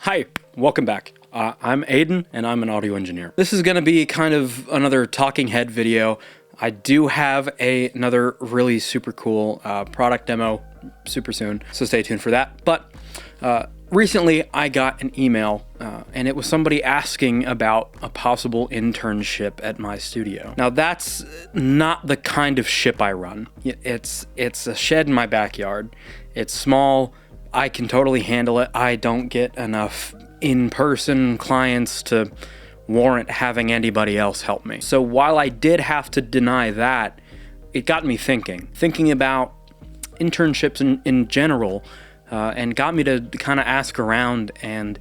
Hi, welcome back. I'm Aiden, and I'm an audio engineer. This is going to be kind of another talking head video. I do have another really super cool product demo super soon, so stay tuned for that. But recently I got an email, and it was somebody asking about a possible internship at my studio. Now that's not the kind of ship I run. It's a shed in my backyard. It's small. I can totally handle it. I don't get enough in-person clients to warrant having anybody else help me. So while I did have to deny that, it got me thinking about internships in general, and got me to kind of ask around and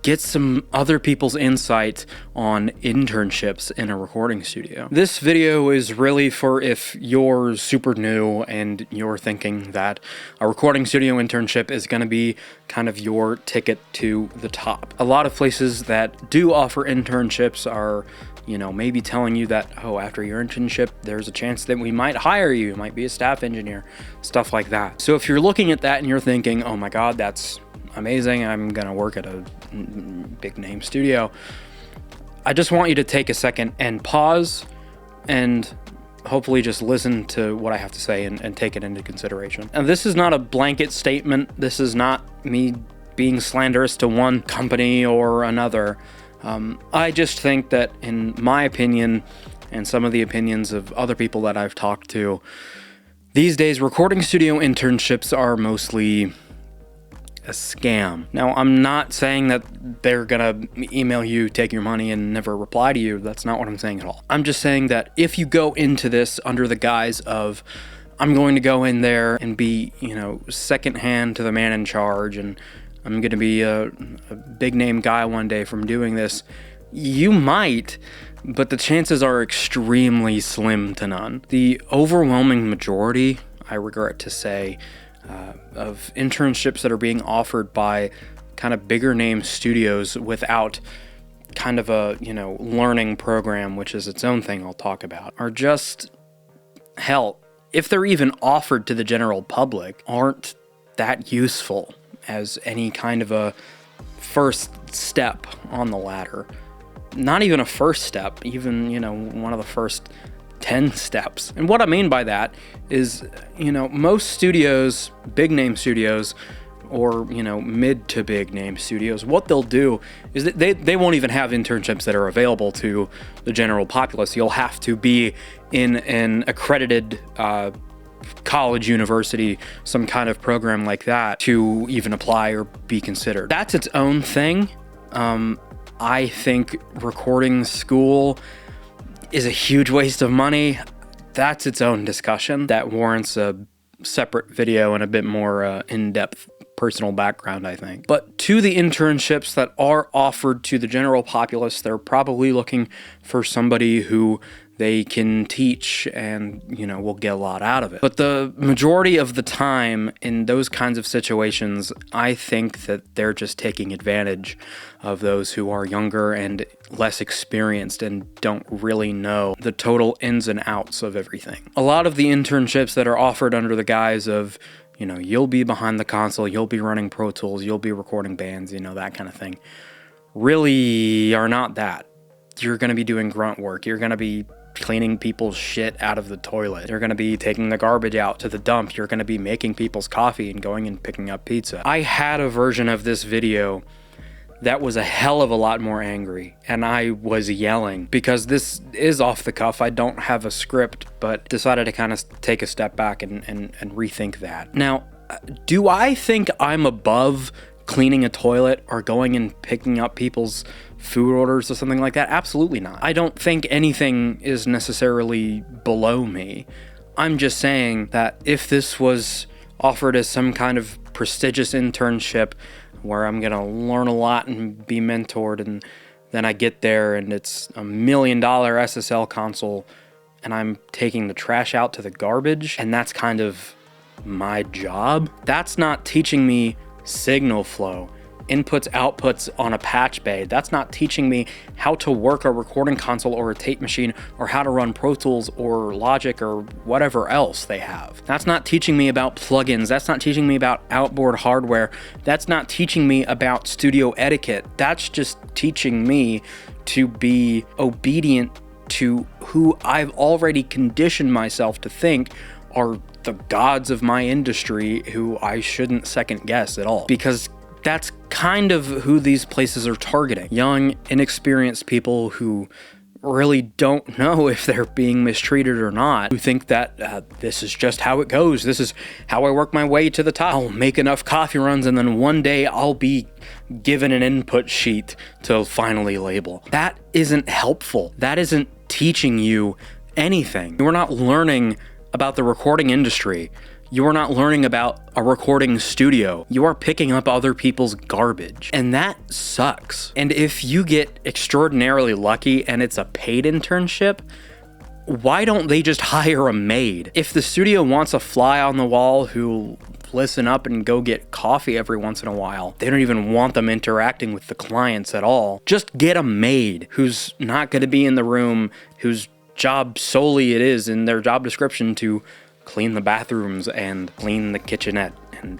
get some other people's insight on internships in a recording studio. This video is really for if you're super new and you're thinking that a recording studio internship is going to be kind of your ticket to the top. A lot of places that do offer internships are, maybe telling you that, oh, after your internship, there's a chance that we might hire you. You might be a staff engineer, stuff like that. So if you're looking at that and you're thinking, oh my God, that's amazing, I'm gonna work at a big name studio, I just want you to take a second and pause and hopefully just listen to what I have to say and take it into consideration. And this is not a blanket statement. This is not me being slanderous to one company or another. I just think that, in my opinion, and some of the opinions of other people that I've talked to, these days recording studio internships are mostly a scam. Now, I'm not saying that they're gonna email you, take your money, and never reply to you. That's not what I'm saying at all. I'm just saying that if you go into this under the guise of, I'm going to go in there and be, second hand to the man in charge, and I'm gonna be a big name guy one day from doing this, you might, but the chances are extremely slim to none. The overwhelming majority, I regret to say, of internships that are being offered by kind of bigger name studios without kind of a, learning program, which is its own thing I'll talk about, are just, hell, if they're even offered to the general public, aren't that useful as any kind of a first step on the ladder. Not even a first step, even, one of the first 10 steps. And what I mean by that is, most studios, big name studios, or, mid to big name studios, what they'll do is that they won't even have internships that are available to the general populace. You'll have to be in an accredited college, university, some kind of program like that to even apply or be considered. That's its own thing. I think recording school is a huge waste of money. That's its own discussion that warrants a separate video and a bit more in-depth personal background, I think. But to the internships that are offered to the general populace, they're probably looking for somebody who they can teach and, will get a lot out of it. But the majority of the time in those kinds of situations, I think that they're just taking advantage of those who are younger and less experienced and don't really know the total ins and outs of everything. A lot of the internships that are offered under the guise of, you'll be behind the console, you'll be running Pro Tools, you'll be recording bands, that kind of thing, really are not that. You're going to be doing grunt work. You're going to be cleaning people's shit out of the toilet. You're going to be taking the garbage out to the dump. You're going to be making people's coffee and going and picking up pizza. I had a version of this video that was a hell of a lot more angry, and I was yelling because this is off the cuff. I don't have a script, but decided to kind of take a step back and rethink that. Now, do I think I'm above cleaning a toilet or going and picking up people's food orders or something like that? Absolutely not. I don't think anything is necessarily below me. I'm just saying that if this was offered as some kind of prestigious internship where I'm gonna learn a lot and be mentored, and then I get there and it's $1 million SSL console and I'm taking the trash out to the garbage, and that's kind of my job, that's not teaching me signal flow. inputs, outputs on a patch bay. That's not teaching me how to work a recording console or a tape machine, or how to run Pro Tools or Logic or whatever else they have. That's not teaching me about plugins. That's not teaching me about outboard hardware. That's not teaching me about studio etiquette. That's just teaching me to be obedient to who I've already conditioned myself to think are the gods of my industry, who I shouldn't second guess at all. Because that's kind of who these places are targeting. Young, inexperienced people who really don't know if they're being mistreated or not, who think that this is just how it goes. This is how I work my way to the top. I'll make enough coffee runs and then one day I'll be given an input sheet to finally label. That isn't helpful. That isn't teaching you anything. You're not learning about the recording industry. You are not learning about a recording studio. You are picking up other people's garbage. And that sucks. And if you get extraordinarily lucky and it's a paid internship, why don't they just hire a maid? If the studio wants a fly on the wall who listen up and go get coffee every once in a while, they don't even want them interacting with the clients at all. Just get a maid who's not gonna be in the room, whose job solely it is in their job description to clean the bathrooms and clean the kitchenette and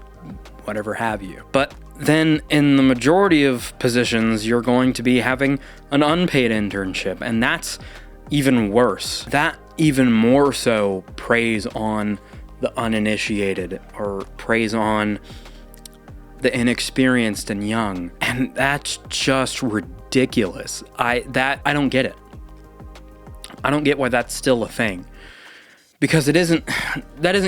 whatever have you. But then in the majority of positions, you're going to be having an unpaid internship, and that's even worse. That even more so preys on the uninitiated, or preys on the inexperienced and young. And that's just ridiculous. I don't get it. I don't get why that's still a thing. Because that isn't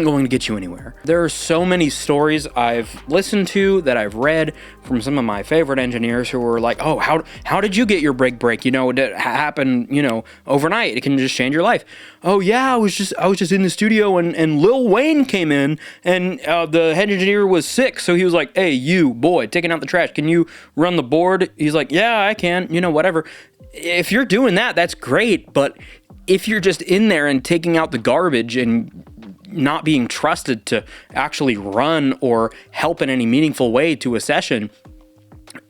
going to get you anywhere. There are so many stories I've listened to, that I've read from some of my favorite engineers who were like, oh, how did you get your break? You know, it happened, you know, overnight. It can just change your life. Oh yeah, I was just in the studio and Lil Wayne came in and the head engineer was sick. So he was like, hey, you boy, taking out the trash, can you run the board? He's like, yeah, I can, you know, whatever. If you're doing that, that's great. But if you're just in there and taking out the garbage and not being trusted to actually run or help in any meaningful way to a session,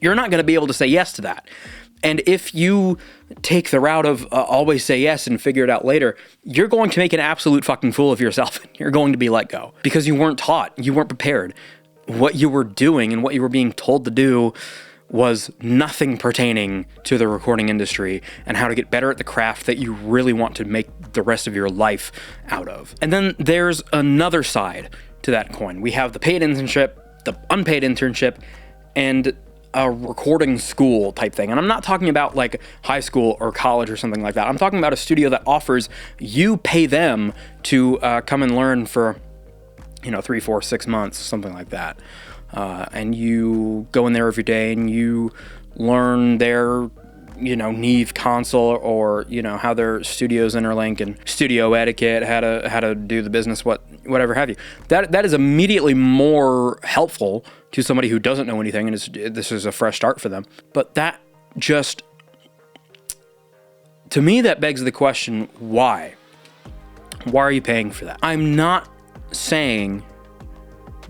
you're not going to be able to say yes to that. And if you take the route of always say yes and figure it out later, you're going to make an absolute fucking fool of yourself. You're going to be let go because you weren't taught, you weren't prepared. What you were doing and what you were being told to do was nothing pertaining to the recording industry and how to get better at the craft that you really want to make the rest of your life out of. And then there's another side to that coin. We have the paid internship, the unpaid internship, and a recording school type thing. And I'm not talking about like high school or college or something like that. I'm talking about a studio that offers you pay them to come and learn for, you know, 3, 4, 6 months, something like that. And you go in there every day and you learn their, you know, Neve console, or, you know, how their studios interlink and studio etiquette, how to do the business, whatever have you. That is immediately more helpful to somebody who doesn't know anything, and this is a fresh start for them. But that just, to me, that begs the question, why? Why are you paying for that? I'm not saying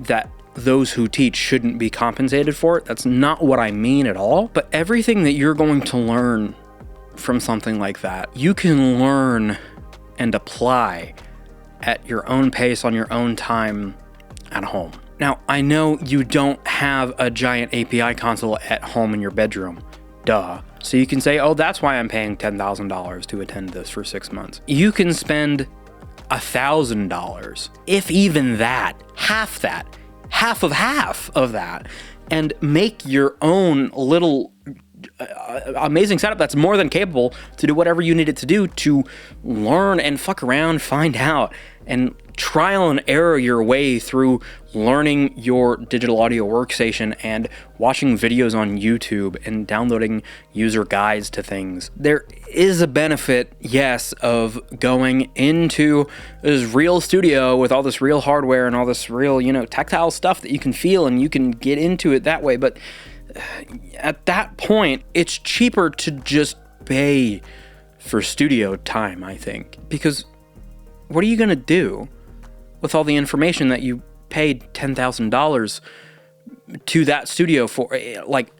that those who teach shouldn't be compensated for it. That's not what I mean at all. But everything that you're going to learn from something like that, you can learn and apply at your own pace, on your own time, at home. Now, I know you don't have a giant API console at home in your bedroom. Duh. So you can say, oh, that's why I'm paying $10,000 to attend this for 6 months. You can spend $1,000, if even that, half of that, and make your own little amazing setup that's more than capable to do whatever you need it to do to learn and fuck around, find out, and trial and error your way through learning your digital audio workstation and watching videos on YouTube and downloading user guides to things. There is a benefit, yes, of going into this real studio with all this real hardware and all this real, you know, tactile stuff that you can feel, and you can get into it that way. But at that point, it's cheaper to just pay for studio time, I think, because what are you going to do with all the information that you paid $10,000 to that studio for, like,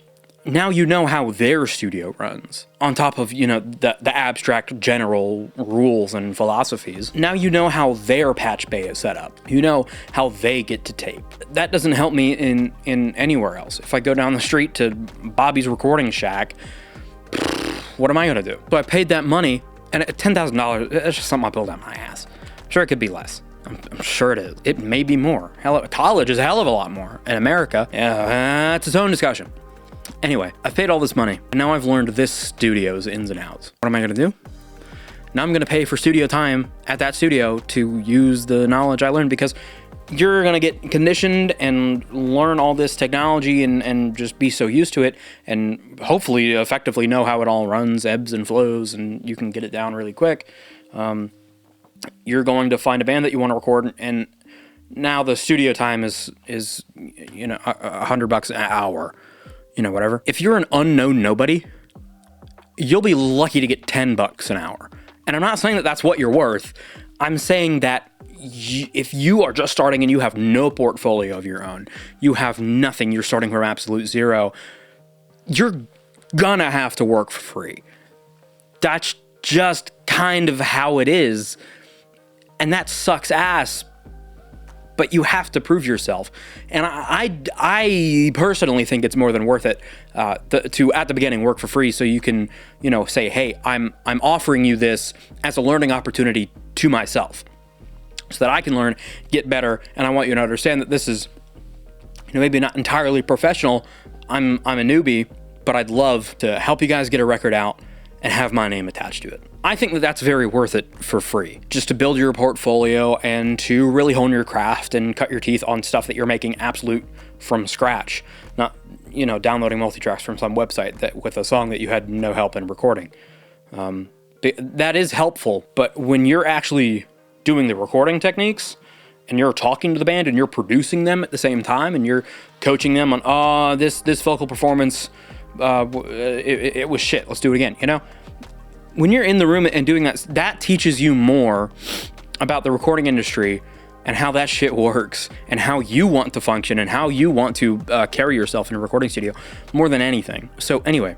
now you know how their studio runs. On top of, you know, the abstract general rules and philosophies, now you know how their patch bay is set up. You know how they get to tape. That doesn't help me in anywhere else. If I go down the street to Bobby's Recording Shack, what am I gonna do? So I paid that money, and at $10,000, it's just something I pulled out my ass. Sure, it could be less. I'm sure it is. It may be more. Hell, college is a hell of a lot more in America. That's its own discussion. Anyway, I've paid all this money, and now I've learned this studio's ins and outs. What am I gonna do? Now I'm gonna pay for studio time at that studio to use the knowledge I learned, because you're gonna get conditioned and learn all this technology and just be so used to it, and hopefully effectively know how it all runs, ebbs and flows, and you can get it down really quick. You're going to find a band that you want to record, and now the studio time is you know, $100 an hour, you know, whatever. If you're an unknown nobody, you'll be lucky to get $10 an hour. And I'm not saying that that's what you're worth. I'm saying that if you are just starting and you have no portfolio of your own, you have nothing, you're starting from absolute zero, you're gonna have to work for free. That's just kind of how it is. And that sucks ass, but you have to prove yourself. And I personally think it's more than worth it to at the beginning work for free, so you can, you know, say, hey, I'm offering you this as a learning opportunity to myself, so that I can learn, get better. And I want you to understand that this is, you know, maybe not entirely professional. I'm a newbie, but I'd love to help you guys get a record out and have my name attached to it. I think that that's very worth it for free, just to build your portfolio and to really hone your craft and cut your teeth on stuff that you're making absolute from scratch, not, you know, downloading multi-tracks from some website that with a song that you had no help in recording. That is helpful, but when you're actually doing the recording techniques and you're talking to the band and you're producing them at the same time and you're coaching them on, this vocal performance, it was shit, let's do it again, you know? When you're in the room and doing that, that teaches you more about the recording industry and how that shit works and how you want to function and how you want to carry yourself in a recording studio more than anything. So anyway,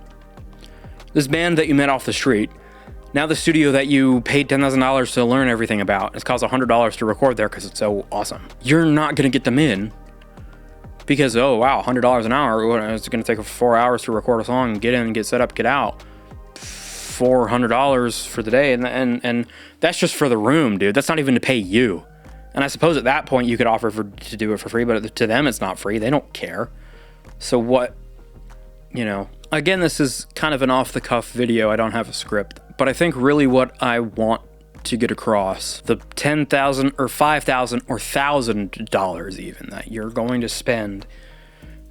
this band that you met off the street, now the studio that you paid $10,000 to learn everything about, it's cost $100 to record there because it's so awesome. You're not gonna get them in because, oh wow, $100 an hour, it's gonna take 4 hours to record a song, get in, get set up, get out. $400 for the day, and that's just for the room, dude. That's not even to pay you. And I suppose at that point you could offer to do it for free, but to them it's not free. They don't care. So what, you know, again, this is kind of an off-the-cuff video. I don't have a script, but I think really what I want to get across, the $10,000 or $5,000 or $1,000 even that you're going to spend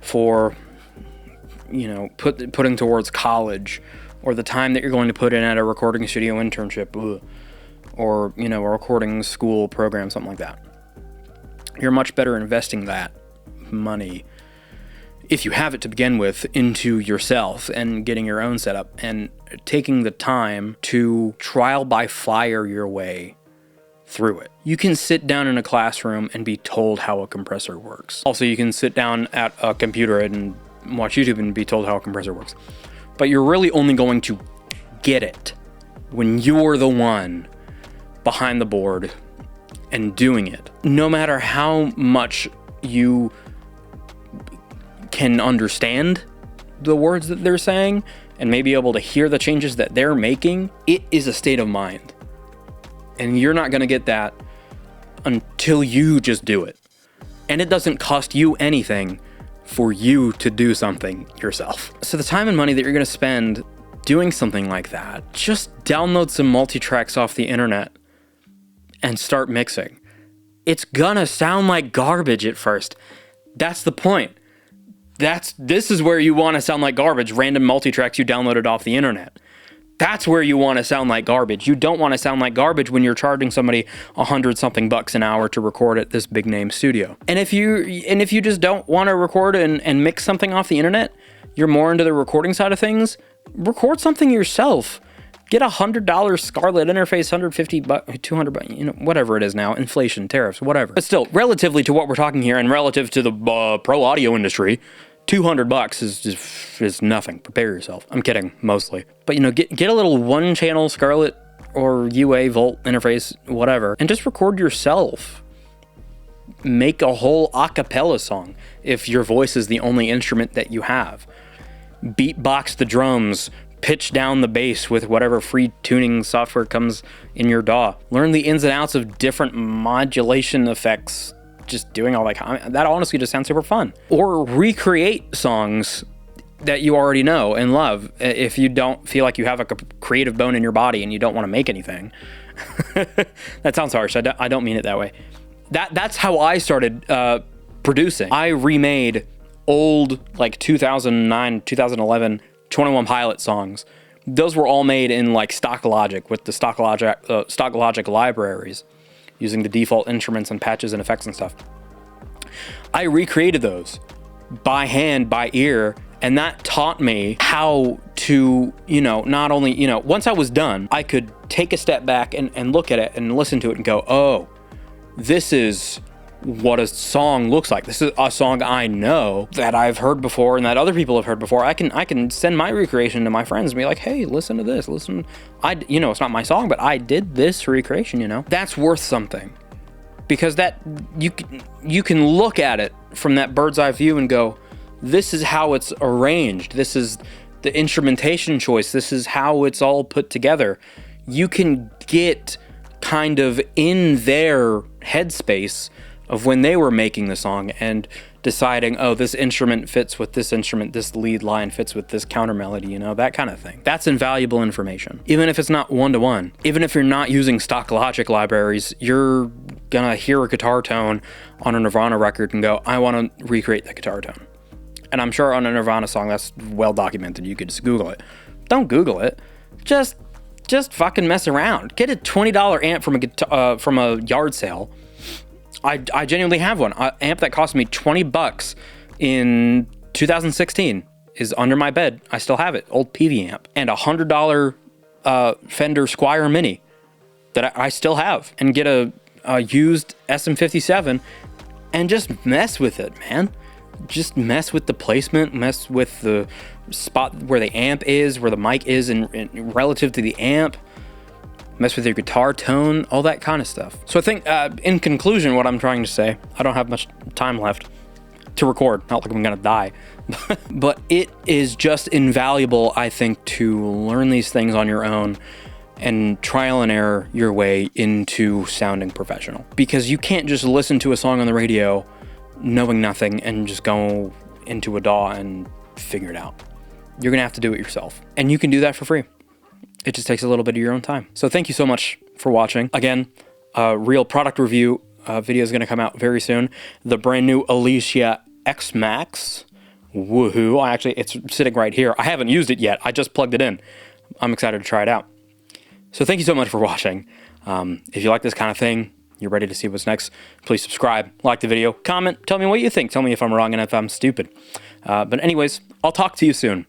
for, you know, putting towards college, or the time that you're going to put in at a recording studio internship, or, you know, a recording school program, something like that. You're much better investing that money, if you have it to begin with, into yourself and getting your own setup and taking the time to trial by fire your way through it. You can sit down in a classroom and be told how a compressor works. Also, you can sit down at a computer and watch YouTube and be told how a compressor works. But you're really only going to get it when you're the one behind the board and doing it. No matter how much you can understand the words that they're saying and may be able to hear the changes that they're making, it is a state of mind. And you're not gonna get that until you just do it. And it doesn't cost you anything for you to do something yourself. So the time and money that you're gonna spend doing something like that, just download some multi-tracks off the internet and start mixing. It's gonna sound like garbage at first. That's the point. This is where you wanna sound like garbage, random multi-tracks you downloaded off the internet. That's where you want to sound like garbage. You don't want to sound like garbage when you're charging somebody $100-something an hour to record at this big name studio. And if you just don't want to record and mix something off the internet, you're more into the recording side of things, record something yourself. Get $100 Scarlett interface, 150 bucks, 200 bucks, you know, whatever it is now, inflation, tariffs, whatever. But still, relatively to what we're talking here and relative to the pro audio industry, 200 bucks is nothing. Prepare yourself. I'm kidding, mostly. But, you know, get a little one-channel Scarlett or UA Volt interface, whatever, and just record yourself. Make a whole a cappella song if your voice is the only instrument that you have. Beatbox the drums, pitch down the bass with whatever free tuning software comes in your DAW. Learn the ins and outs of different modulation effects. Just doing all that honestly just sounds super fun. Or recreate songs that you already know and love if you don't feel like you have a creative bone in your body and you don't want to make anything. That sounds harsh. I don't mean it that way. That's how I started producing. I remade old, like 2009, 2011 21 Pilot songs. Those were all made in like Stock Logic with the Stock Logic libraries, using the default instruments and patches and effects and stuff. I recreated those by hand, by ear, and that taught me how to, you know, not only, you know, once I was done, I could take a step back and look at it and listen to it and go, oh, this is what a song looks like. This is a song I know that I've heard before and that other people have heard before. I can send my recreation to my friends and be like, hey, listen to this, listen. You know, it's not my song, but I did this recreation, you know? That's worth something. Because that, you can look at it from that bird's eye view and go, this is how it's arranged. This is the instrumentation choice. This is how it's all put together. You can get kind of in their headspace of when they were making the song and deciding, oh, this instrument fits with this instrument, this lead line fits with this counter melody, you know, that kind of thing. That's invaluable information. Even if it's not one-to-one, even if you're not using Stock Logic libraries, you're gonna hear a guitar tone on a Nirvana record and go, I wanna recreate that guitar tone. And I'm sure on a Nirvana song that's well documented, you could just Google it. Don't Google it, just fucking mess around. Get a $20 amp from a yard sale. I genuinely have one. An amp that cost me 20 bucks in 2016 is under my bed. I still have it, old PV amp. And a $100 Fender Squier Mini that I still have. And get a used SM57 and just mess with it, man. Just mess with the placement, mess with the spot where the amp is, where the mic is in relative to the amp. Mess with your guitar tone, all that kind of stuff. So I think, in conclusion, what I'm trying to say, I don't have much time left to record, not like I'm gonna die, but it is just invaluable, I think, to learn these things on your own and trial and error your way into sounding professional. Because you can't just listen to a song on the radio knowing nothing and just go into a DAW and figure it out. You're gonna have to do it yourself. And you can do that for free. It just takes a little bit of your own time. So thank you so much for watching. Again, a real product review video is gonna come out very soon. The brand new Alicia X Max. Woohoo, it's sitting right here. I haven't used it yet, I just plugged it in. I'm excited to try it out. So thank you so much for watching. If you like this kind of thing, you're ready to see what's next, please subscribe, like the video, comment, tell me what you think, tell me if I'm wrong and if I'm stupid. But anyways, I'll talk to you soon.